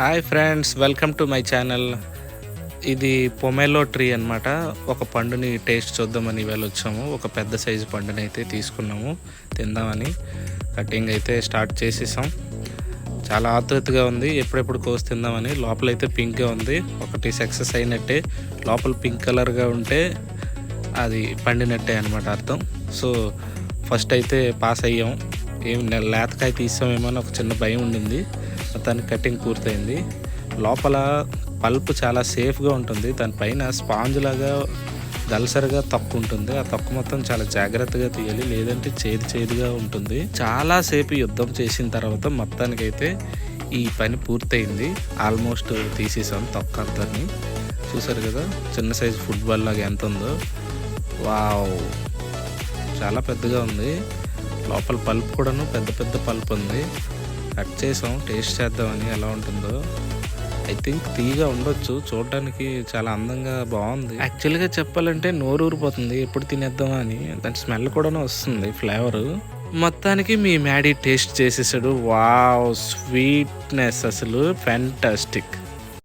Hi friends, welcome to my channel. ఇది పొమెలో tree అనమాట. ఒక పండుని టేస్ట్ చూద్దామని ఇవాళ వచ్చాము. ఒక పెద్ద సైజు పండుని అయితే తీసుకున్నాము తిందామని. కటింగ్ అయితే స్టార్ట్ చేసేసాం. చాలా ఆతృతగా ఉంది, ఎప్పుడెప్పుడు కోసి తిందామని. లోపలైతే పింక్గా ఉంది, ఒకటి సక్సెస్ అయినట్టే. లోపల పింక్ కలర్గా ఉంటే అది పండినట్టే అనమాట అర్థం. సో ఫస్ట్ అయితే పాస్ అయ్యాం. ఏం లేతకాయ తీసామేమో అని ఒక చిన్న భయం ఉండింది. మొత్తానికి కటింగ్ పూర్తయింది. లోపల పల్ప్ చాలా సేఫ్గా ఉంటుంది. దానిపైన స్పాంజ్ లాగా దలసరిగా తొక్కు ఉంటుంది. ఆ తొక్కు మొత్తం చాలా జాగ్రత్తగా తీయాలి, లేదంటే చేదుగా ఉంటుంది. చాలాసేపు యుద్ధం చేసిన తర్వాత మొత్తానికైతే ఈ పని పూర్తయింది. ఆల్మోస్ట్ తీసేసాం తొక్క అంతని. చూసారు కదా, చిన్న సైజు ఫుట్బాల్ లాగా ఎంత ఉందో. వావ్, చాలా పెద్దగా ఉంది. లోపల పల్ప్ కూడాను పెద్ద పల్ప్ ఉంది. కట్ చేసాం, టేస్ట్ చేద్దామని ఎలా ఉంటుందో. ఐ థింక్ తీగా ఉండొచ్చు, చూడడానికి చాలా అందంగా బాగుంది. యాక్చువల్గా చెప్పాలంటే నోరు ఊరిపోతుంది ఎప్పుడు తినేద్దామా అని. దాని స్మెల్ కూడా వస్తుంది, ఫ్లేవరు. మొత్తానికి మీ మ్యాడీ టేస్ట్ చేసేసాడు. వావ్, స్వీట్నెస్ అసలు ఫ్యాంటాస్టిక్.